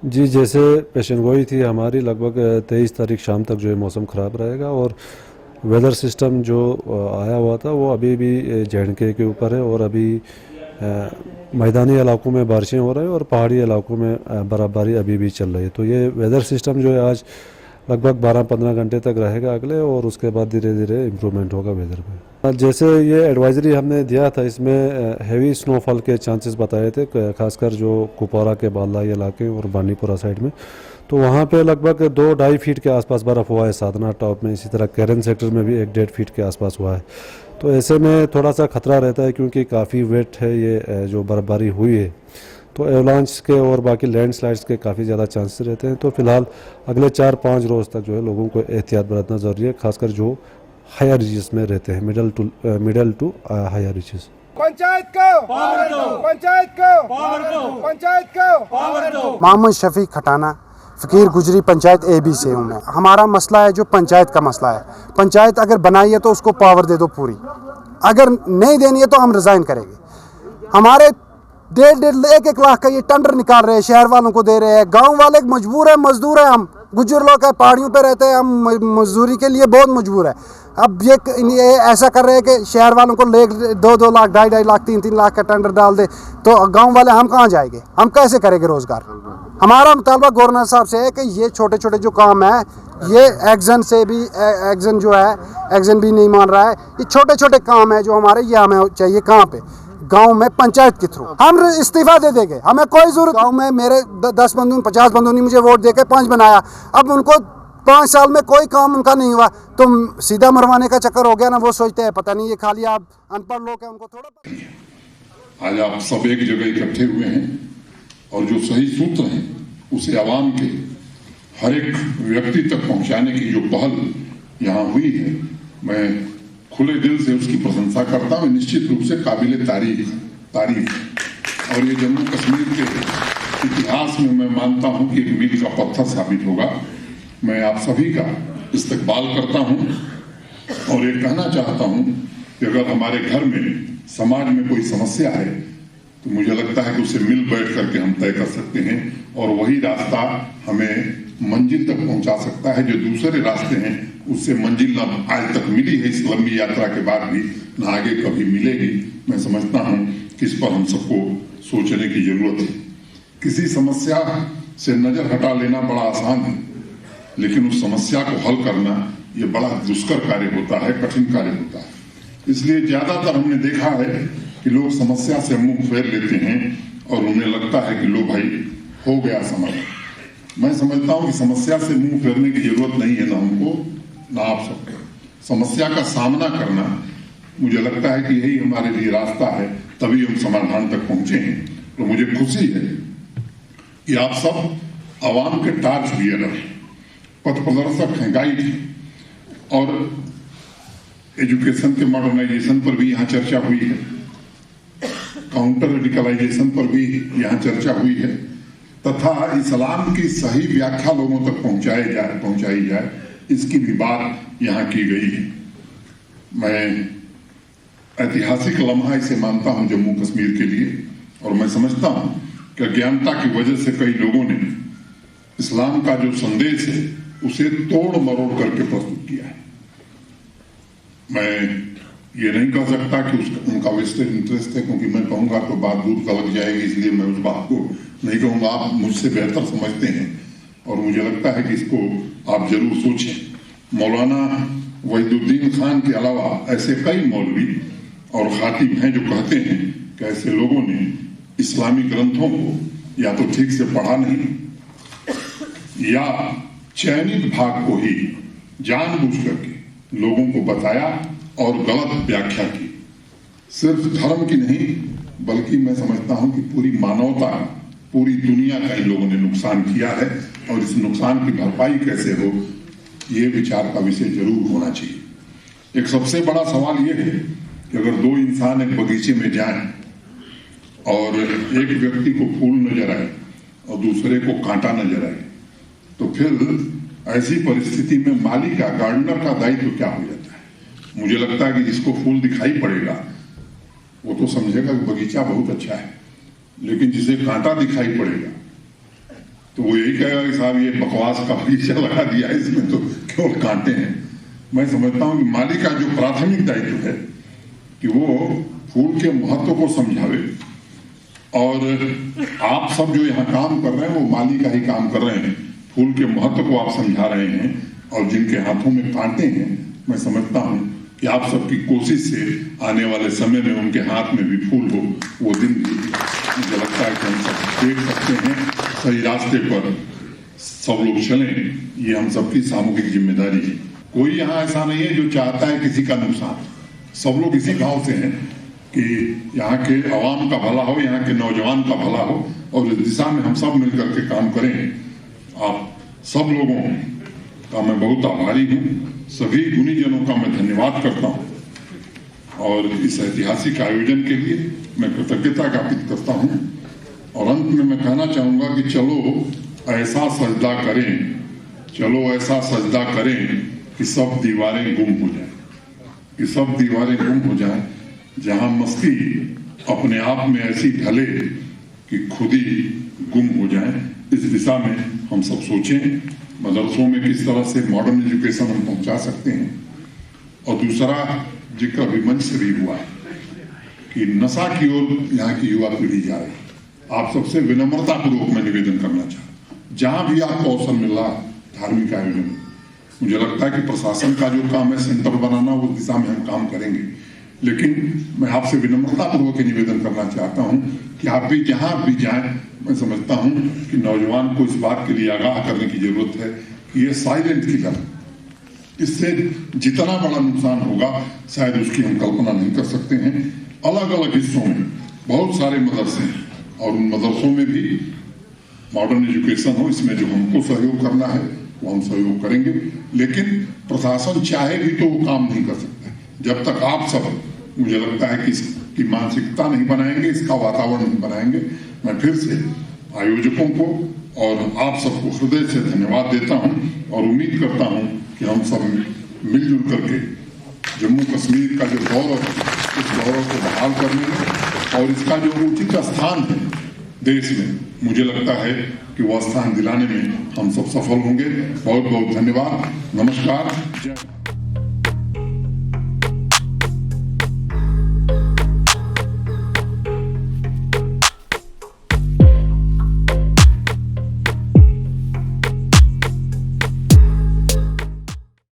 जी, जैसे पेशेंगोई थी हमारी लगभग 23 तारीख शाम तक जो है मौसम ख़राब रहेगा और वेदर सिस्टम जो आया हुआ था वो अभी भी जे.एंड.के के ऊपर है और अभी मैदानी इलाकों में बारिशें हो रही हैं और पहाड़ी इलाकों में बर्फ़बारी अभी भी चल रही है। तो ये वेदर सिस्टम जो है आज लगभग 12-15 घंटे तक रहेगा अगले, और उसके बाद धीरे धीरे इम्प्रूवमेंट होगा वेदर में। जैसे ये एडवाइजरी हमने दिया था, इसमें हैवी स्नोफॉल के चांसेस बताए थे, खासकर जो कुपवारा के बालाई इलाके और बांडीपुरा साइड में। तो वहाँ पे लगभग 2-2.5 फीट के आसपास बर्फ़ हुआ है साधना टॉप में, इसी तरह केरन सेक्टर में भी 1-1.5 फीट के आसपास हुआ है। तो ऐसे में थोड़ा सा खतरा रहता है क्योंकि काफ़ी वेट है ये जो बर्फबारी हुई है, तो एवलांच के और बाकी लैंडस्लाइड्स के काफ़ी ज़्यादा चांसेस रहते हैं। तो फिलहाल अगले 4-5 रोज़ तक जो है लोगों को एहतियात बरतना ज़रूरी है, खासकर जो हायर रीचेस में रहते हैं, middle to higher reaches. Panchayat को पावर दो, पंचायत को पावर दो, पंचायत को पावर दो। मोहम्मद शफी खटाना, फ़कीर गुजरी पंचायत AB से हूँ मैं। हमारा मसला है जो पंचायत का मसला है। पंचायत अगर बनाई है तो उसको पावर दे दो पूरी, अगर नहीं देनी है तो हम रिज़ाइन करेंगे। हमारे 1.5 लाख का ये टेंडर निकाल रहे हैं, शहर वालों को दे रहे हैं। गांव वाले मजबूर है, मजदूर है, हम गुजर लोग हैं, पहाड़ियों पे रहते हैं, हम मजदूरी के लिए बहुत मजबूर है। अब ये ऐसा कर रहे हैं कि शहर वालों को ले 2-2 लाख, 2.5 लाख, 3-3 लाख का टेंडर डाल दे, तो गांव वाले हम कहाँ जाएंगे, हम कैसे करेंगे रोज़गार। हमारा मुतालबा गवर्नर साहब से है कि ये छोटे छोटे जो काम है, ये एक्जन से भी एक्जन जो है, एक्जन भी नहीं मान रहा है। ये छोटे छोटे काम है जो हमारे, ये हमें चाहिए कहाँ पे, गांव में पंचायत के थ्रू। हम इस्तीफा दे देंगे, हमें कोई जरूरत। गांव में मेरे 10 बंधु 50 बंधु ने मुझे वोट देके 5 बनाया, अब उनको 5 साल में कोई काम उनका नहीं हुआ, तो सीधा मरवाने का चक्कर हो गया ना। वो सोचते हैं पता नहीं ये खाली आप अनपढ़ लोग हैं, उनको थोड़ा। आज आप सब एक जगह इकट्ठे हुए हैं और जो सही सूत्र हैं उसे आवाम के हर एक व्यक्ति तक पहुंचाने की जो पहल यहाँ हुई है, मैं खुले दिल से उसकी प्रशंसा करता हूँ। निश्चित रूप से काबिल तारीफ और ये जम्मू कश्मीर के इतिहास में मैं मानता हूँ कि एक मील का पत्थर साबित होगा। मैं आप सभी का इस्तकबाल करता हूँ और ये कहना चाहता हूँ कि अगर हमारे घर में, समाज में कोई समस्या है तो मुझे लगता है कि उसे मिल बैठ करके हम तय कर सकते हैं और वही रास्ता हमें मंजिल तक पहुंचा सकता है। जो दूसरे रास्ते हैं उससे मंजिल न आज तक मिली है इस लंबी यात्रा के बाद भी, न आगे कभी मिलेगी। मैं समझता हूं कि इस पर हम सबको सोचने की जरूरत है। किसी समस्या से नजर हटा लेना बड़ा आसान है, लेकिन उस समस्या को हल करना ये बड़ा दुष्कर कार्य होता है, कठिन कार्य होता है। इसलिए ज्यादातर हमने देखा है कि लोग समस्या से मुंह फेर लेते हैं और उन्हें लगता है कि लो भाई हो गया समाधान। मैं समझता हूं कि समस्या से मुंह फेरने की जरूरत नहीं है, ना हमको ना आप सबको। समस्या का सामना करना, मुझे लगता है कि यही हमारे लिए रास्ता है, तभी हम समाधान तक पहुंचे हैं। तो मुझे खुशी है कि आप सब आवाम के टार्च बियर हैं, पथ प्रदर्शक हैं, गाइड हैं और एजुकेशन के मॉडर्नाइजेशन पर भी यहाँ चर्चा हुई है, काउंटर रेडिकलाइजेशन पर भी यहाँ चर्चा हुई है, तथा इस्लाम की सही व्याख्या लोगों तक पहुंचाई जाए, इसकी भी बात यहाँ की गई है। मैं ऐतिहासिक लम्हा इसे मानता हूँ जम्मू कश्मीर के लिए, और मैं समझता हूँ कि अज्ञानता की वजह से कई लोगों ने इस्लाम का जो संदेश है उसे तोड़ मरोड़ करके प्रस्तुत किया है। मैं ये नहीं कह सकता कि उनका वेस्टेड इंटरेस्ट है, क्योंकि मैं कहूंगा तो बात दूर का लग जाएगी, इसलिए मैं उस बात को नहीं कहूंगा। आप मुझसे बेहतर समझते हैं और मुझे लगता है कि इसको आप जरूर सोचें। मौलाना वहीदुद्दीन खान के अलावा ऐसे कई मौलवी और खातिब हैं जो कहते हैं कि ऐसे लोगों ने इस्लामी ग्रंथों को या तो ठीक से पढ़ा नहीं या चयनित भाग को ही जानबूझ करके लोगों को बताया और गलत व्याख्या की। सिर्फ धर्म की नहीं, बल्कि मैं समझता हूं कि पूरी मानवता, पूरी दुनिया का इन लोगों ने नुकसान किया है, और इस नुकसान की भरपाई कैसे हो, ये विचार का विषय जरूर होना चाहिए। एक सबसे बड़ा सवाल ये है कि अगर 2 इंसान एक बगीचे में जाएं और एक व्यक्ति को फूल नजर आए और दूसरे को कांटा नजर आए, तो फिर ऐसी परिस्थिति में माली का, गार्डनर का दायित्व क्या हो जाता है? मुझे लगता है कि जिसको फूल दिखाई पड़ेगा वो तो समझेगा कि बगीचा बहुत अच्छा है, लेकिन जिसे कांटा दिखाई पड़ेगा तो वो यही कहेगा कि साहब ये बकवास का बगीचा लगा दिया है, इसमें तो केवल कांटे हैं। मैं समझता हूँ कि माली का जो प्राथमिक दायित्व है कि वो फूल के महत्व को समझावे, और आप सब जो यहाँ काम कर रहे हैं वो माली का ही काम कर रहे हैं। फूल के महत्व को आप समझा रहे हैं, और जिनके हाथों में कांटे हैं, मैं समझता हूँ कि आप सबकी कोशिश से आने वाले समय में उनके हाथ में भी फूल हो, वो दिन भी मुझे लगता है कि हम सब देख सकते हैं। सही रास्ते पर सब लोग चलें, ये हम सबकी सामूहिक जिम्मेदारी है। कोई यहाँ ऐसा नहीं है जो चाहता है किसी का नुकसान। सब लोग इसी भाव से हैं कि यहाँ के आवाम का भला हो, यहाँ के नौजवान का भला हो, और इस दिशा में हम सब मिलकर के काम करें। आप सब लोगों का मैं बहुत आभारी हूँ, सभी गुणीजनों का मैं धन्यवाद करता हूँ, और इस ऐतिहासिक आयोजन के लिए मैं कृतज्ञता ज्ञापित करता हूँ। और अंत में मैं कहना चाहूँगा कि चलो ऐसा सजदा करें, चलो ऐसा सजदा करें कि सब दीवारें गुम हो जाएं, कि सब दीवारें गुम हो जाएं, जहाँ मस्ती अपने आप में ऐसी ढले कि खुद ही गुम हो जाए। इस दिशा में हम सब सोचें, मदरसों में किस तरह से मॉडर्न एजुकेशन हम पहुंचा सकते हैं। और दूसरा जिक्र अभी मंच से भी हुआ है कि नशा की ओर यहाँ की युवा पीढ़ी जा रही है। आप सबसे विनम्रता पूर्वक मैं निवेदन करना चाहूँ, जहाँ भी आपको अवसर मिल रहा धार्मिक आयोजन, मुझे लगता है कि प्रशासन का जो काम है सेंटर बनाना, उस दिशा में हम काम करेंगे। लेकिन मैं आपसे विनम्रता पूर्वक निवेदन करना चाहता हूं कि आप भी जहां भी जाएं, मैं समझता हूं कि नौजवान को इस बात के लिए आगाह करने की जरूरत है कि ये साइलेंट किलर, इससे जितना बड़ा नुकसान होगा शायद उसकी हम कल्पना नहीं कर सकते हैं। अलग अलग हिस्सों में बहुत सारे मदरसे हैं, और उन मदरसों में भी मॉडर्न एजुकेशन हो, इसमें जो हमको सहयोग करना है वो हम सहयोग करेंगे। लेकिन प्रशासन चाहे भी तो वो काम नहीं कर सकता जब तक आप सब, मुझे लगता है कि इसकी मानसिकता नहीं बनाएंगे, इसका वातावरण नहीं बनाएंगे। मैं फिर से आयोजकों को और आप सबको हृदय से धन्यवाद देता हूं, और उम्मीद करता हूं कि हम सब मिलजुल करके जम्मू कश्मीर का जो गौरव है, इस गौरव को बहाल करने में और इसका जो उचित स्थान है देश में, मुझे लगता है कि वह स्थान दिलाने में हम सब सफल होंगे। बहुत बहुत धन्यवाद। नमस्कार। जय